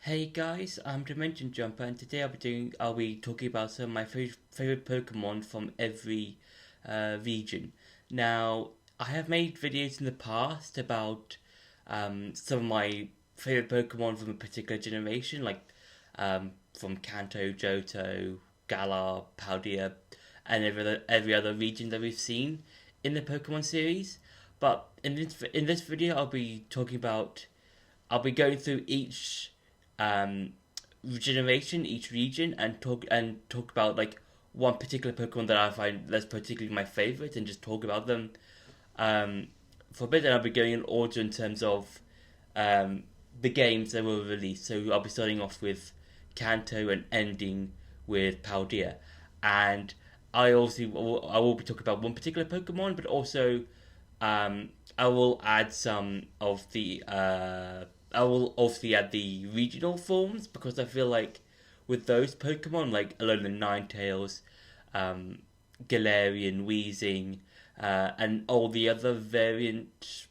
Hey guys, I'm Dimension Jumper, and today I'll be talking about some of my favorite Pokemon from every region. Now, I have made videos in the past about some of my favorite Pokemon from a particular generation, like from Kanto, Johto, Galar, Paldea, and every other region that we've seen in the Pokemon series. But in this video, I'll be going through um, each region, and talk about like one particular Pokemon that I find that's particularly my favorite, and just talk about them for a bit. And I'll be going in order in terms of um, the games that were released. So I'll be starting off with Kanto and ending with Paldea, and I will be talking about one particular Pokemon, but also I will add some of the I will obviously add the regional forms, because I feel like with those Pokemon, like Alolan Ninetales, um, Galarian, Weezing, and all the other variant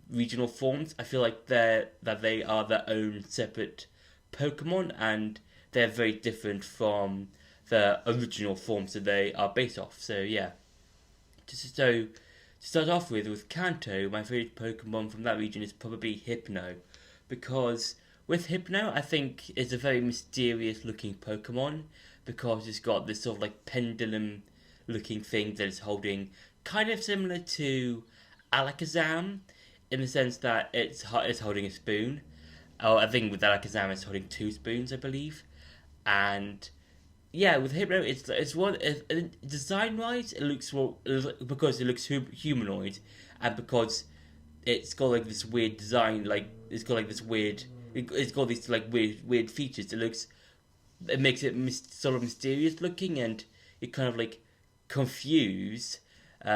regional forms, I feel like they are their own separate Pokemon, and they're very different from the original forms that they are based off. So yeah, to start off with Kanto, my favorite Pokemon from that region is probably Hypno, because with Hypno, I think it's a very mysterious looking Pokemon, because it's got this sort of like pendulum looking thing that it's holding, kind of similar to Alakazam, in the sense that it's holding a spoon. Oh, I think with Alakazam it's holding two spoons, I believe, and yeah, with Hypno, design wise, it looks well, because it looks humanoid, and because it's got like this weird design, like it's got like this weird, it's got these like weird features. It makes it sort of mysterious looking, and you're kind of like confused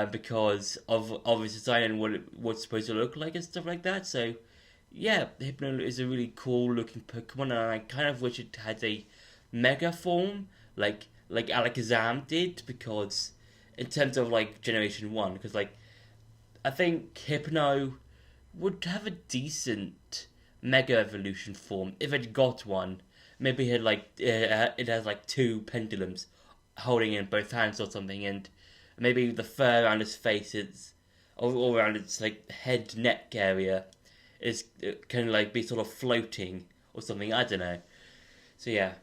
because of its design and what's supposed to look like and stuff like that. So yeah, Hypno is a really cool looking Pokemon, and I kind of wish it had a mega form like Alakazam did, because in terms of like Generation One, because like I think Hypno would have a decent Mega Evolution form if it got one. Maybe it has like two pendulums holding in both hands or something, and maybe the fur around its face is all around its like head neck area is can like be sort of floating or something. I don't know. So yeah,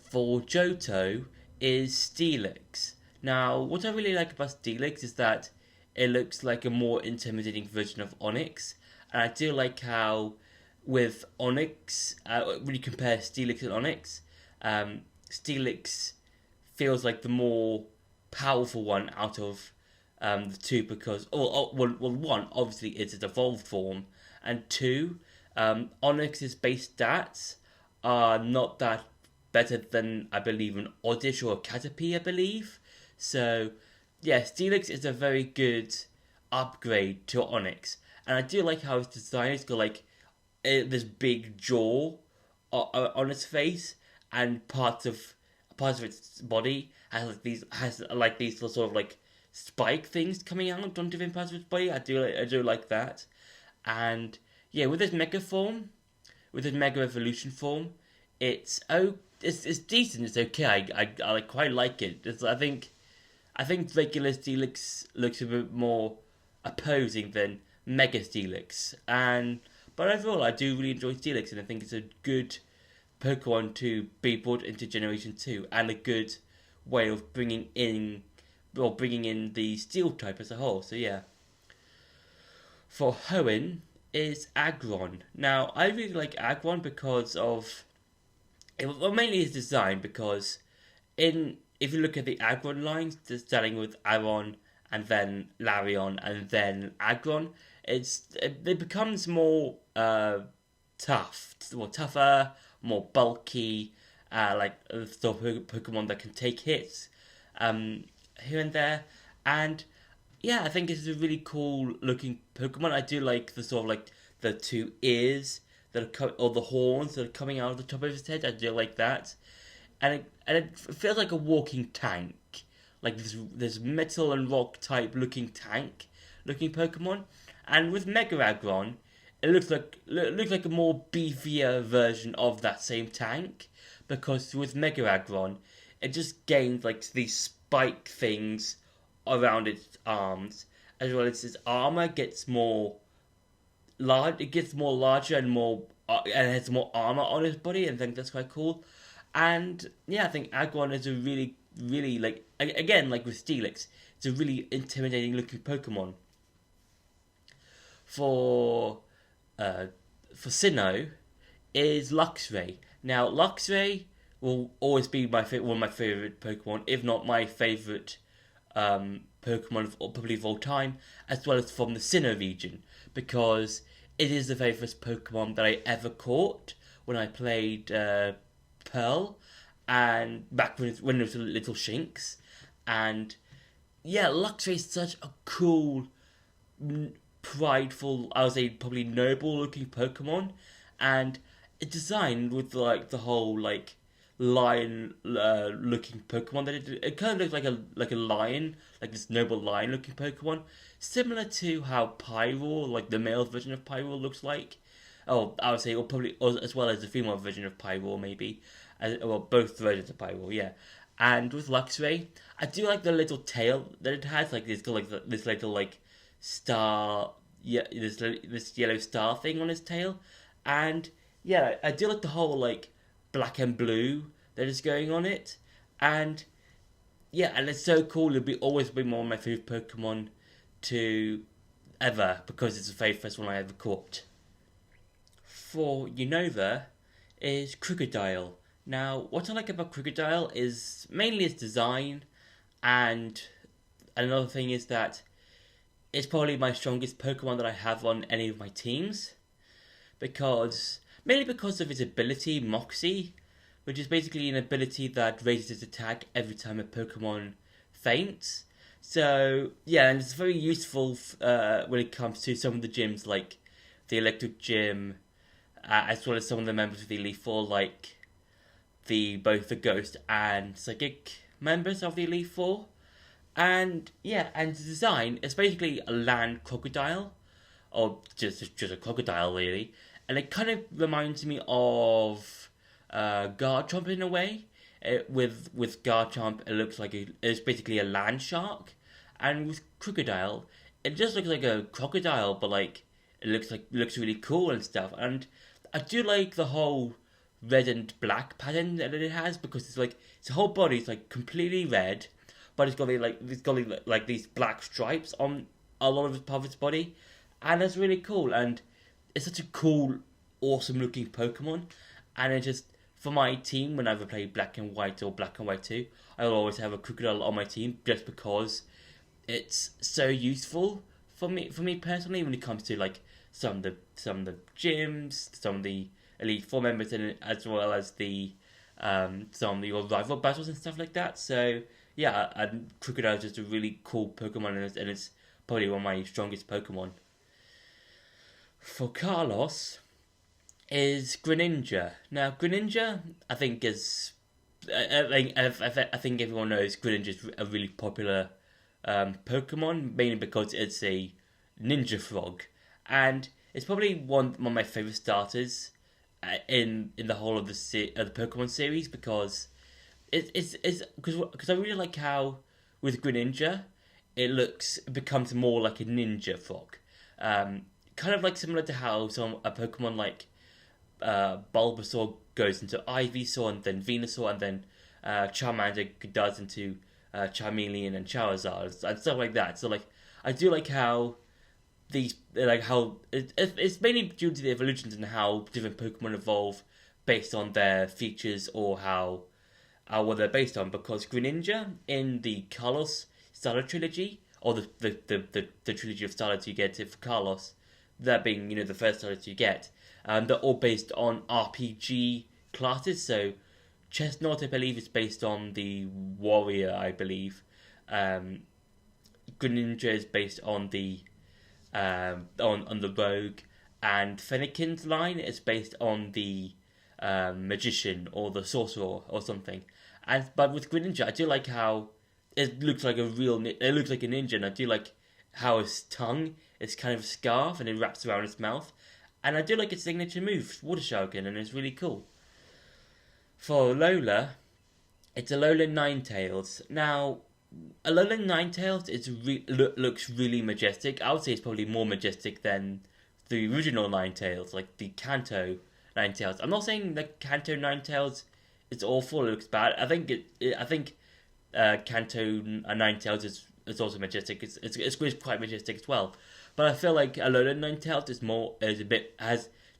for Johto is Steelix. Now, what I really like about Steelix is that it looks like a more intimidating version of Onyx, and I do like how with Onyx, when you compare Steelix and Onyx, Steelix feels like the more powerful one out of the two, because one obviously it's its evolved form, and two, Onyx's base stats are not that better than I believe an Oddish or a Caterpie, I believe. So yeah, Steelix is a very good upgrade to Onyx, and I do like how it's designed. It's got like this big jaw on its face, and parts of its body has like these sort of like spike things coming out on different parts of its body. I do like that, and yeah, with this Mega Evolution form, it's decent. It's okay. I like quite like it. I think regular Steelix looks a bit more opposing than Mega Steelix, and but overall I do really enjoy Steelix, and I think it's a good Pokemon to be brought into Generation Two, and a good way of bringing in the Steel type as a whole. So yeah, for Hoenn is Aggron. Now I really like Aggron because of well, mainly his design, because in if you look at the Aggron lines, starting with Aron and then Larion and then Aggron, it becomes more tougher, more bulky, like sort of Pokemon that can take hits here and there, and yeah, I think it's a really cool looking Pokemon. I do like the sort of like the two ears or the horns that are coming out of the top of his head. I do like that, and it feels like a walking tank, like this metal and rock type looking tank looking Pokemon. And with Mega Aggron, it looks like a more beefier version of that same tank, because with Mega Aggron, it just gains like these spike things around its arms, as well as its armor gets more large. It gets more larger and more and has more armor on his body, and I think that's quite cool. And yeah, I think Aggron is a really like again like with Steelix, it's a really intimidating looking Pokemon. For uh, for Sinnoh is Luxray. Now Luxray will always be one of my favorite Pokemon, if not my favorite Pokemon probably of all time, as well as from the Sinnoh region, because it is the very first Pokemon that I ever caught when I played Pearl, and back when it was little Shinx, and yeah, Luxray is such a cool, prideful, I would say probably noble looking Pokemon, and it's designed with like the whole like lion looking Pokemon that it kind of looks like a lion, like this noble lion looking Pokemon, similar to how Pyroar, like the male version of Pyroar, looks like. Oh, I would say, or probably as well as the female version of Pyroar, maybe. Well, both versions of Pyroar, yeah. And with Luxray, I do like the little tail that it has, like it's got like this little like star, yeah, this yellow star thing on its tail, and yeah, I do like the whole like black and blue that is going on it, and yeah, and it's so cool. It'll be always be one of my favorite Pokemon to ever, because it's the very first one I ever caught. For Unova is Crocodile. Now, what I like about Crocodile is mainly its design, and another thing is that it's probably my strongest Pokemon that I have on any of my teams, because mainly because of its ability, Moxie, which is basically an ability that raises its attack every time a Pokemon faints. So yeah, and it's very useful when it comes to some of the gyms like the Electric Gym, as well as some of the members of the Elite Four, like both the Ghost and Psychic members of the Elite Four. And yeah, and the design is basically a land crocodile, or just a crocodile really, and it kind of reminds me of Garchomp in a way. With Garchomp, it looks like it's basically a land shark, and with Crocodile, it just looks like a crocodile, but like looks really cool and stuff. And I do like the whole red and black pattern that it has, because it's like its whole body is like completely red, but it's got like these black stripes on a lot of part of its body, and that's really cool. And it's such a cool, awesome looking Pokemon, and it just for my team whenever I play Black and White or Black and White 2, I'll always have a Crocodile on my team just because it's so useful for me personally when it comes to like some of the gyms, some of the Elite Four members, and as well as the some of your rival battles and stuff like that. So yeah, and Crocodile is just a really cool Pokemon, and it's probably one of my strongest Pokemon. For Carlos is Greninja. Now Greninja, I think I think everyone knows Greninja is a really popular Pokemon, mainly because it's a ninja frog, and it's probably one of my favorite starters in the whole of the Pokemon series, because it's because I really like how with Greninja it becomes more like a ninja frog, kind of like similar to how a Pokemon like Bulbasaur goes into Ivysaur and then Venusaur, and then Charmander does into Charmeleon and Charizard and stuff like that. So like I do like how it's mainly due to the evolutions and how different Pokemon evolve based on their features or how what they're based on. Because Greninja in the Carlos Starter trilogy, or the trilogy of starters you get for Carlos, that being the first starters you get, they're all based on RPG classes. So Chestnut, I believe, is based on the Warrior, I believe. Greninja is based on the on the Rogue, and Fennekin's line is based on the Magician or the Sorcerer or something. But with Greninja, I do like how it looks like it looks like a ninja, and I do like how his tongue is kind of a scarf and it wraps around his mouth, And I do like its signature move, Water Shuriken, and it's really cool. For Alola, it's Alola Ninetales. Now, Alola Ninetales looks really majestic. I would say it's probably more majestic than the original Ninetales, like the Kanto Ninetales. I'm not saying the Kanto Ninetales is awful, it looks bad. I think Kanto Ninetales is also majestic. It's quite majestic as well. But I feel like Alola Ninetales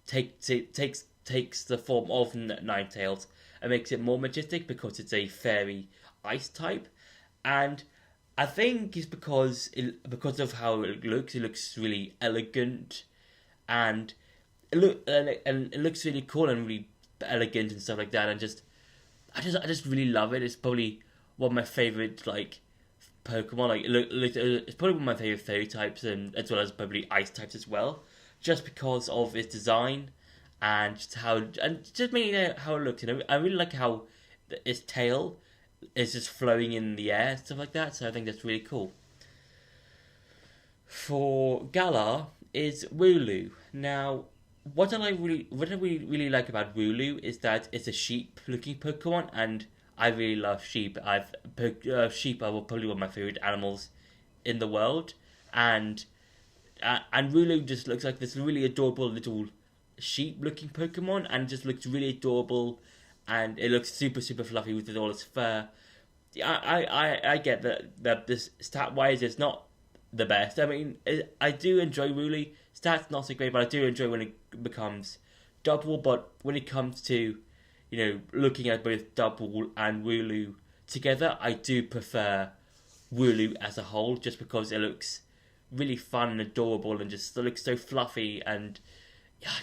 takes the form of Ninetales and makes it more majestic because it's a fairy ice type, and I think it's because of how it looks. It looks really elegant, and it looks really cool and really elegant and stuff like that. And I just really love it. It's probably one of my favorite Pokemon. It's probably one of my favorite fairy types, and as well as probably ice types as well, just because of its design and just mainly how it looks. I really like how its tail is just flowing in the air, stuff like that. So I think that's really cool. For Galar is Wooloo. Now, what I really like about Wooloo is that it's a sheep-looking Pokemon, and I really love sheep. Sheep are probably one of my favorite animals in the world, and Wooloo just looks like this really adorable little sheep-looking Pokemon, and just looks really adorable, and it looks super fluffy with all its fur. I get that this stat-wise it's not the best. I mean, I do enjoy Wooloo. Stats not so great, but I do enjoy when it becomes double. But when it comes to, looking at both double and Wooloo together, I do prefer Wooloo as a whole, just because it looks really fun and adorable, and just looks so fluffy. And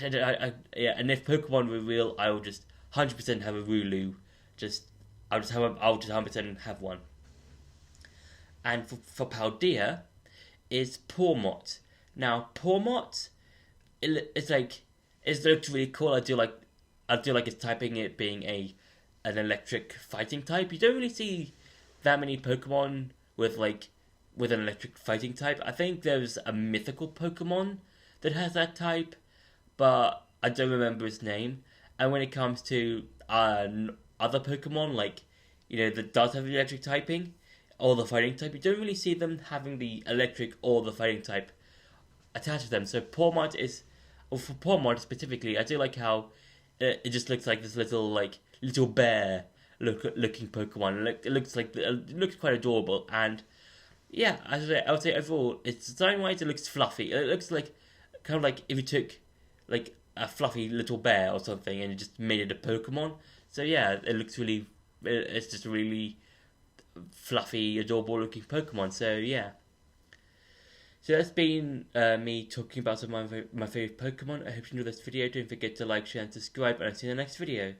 and if Pokemon were real, I would just 100% have a Wooloo. I'll just 100% have one. And for Paldea is Pawmot. Now Pawmot, it looks really cool. I do like its typing, it being an electric fighting type. You don't really see that many Pokemon with an electric fighting type. I think there's a mythical Pokemon that has that type, but I don't remember its name. And when it comes to other Pokemon, that does have the electric typing or the fighting type, you don't really see them having the electric or the fighting type attached to them. So for Pawmot specifically, I do like how it just looks like this little bear looking Pokemon. It looks quite adorable, and yeah, I would say overall, it's design wise, it looks fluffy. It looks kind of like if you took a fluffy little bear or something and you just made it a Pokemon. So yeah, it looks really, it's just a really fluffy, adorable looking Pokemon. So yeah. So that's been me talking about some of my favorite Pokemon. I hope you enjoyed this video. Don't forget to like, share, and subscribe, and I'll see you in the next video.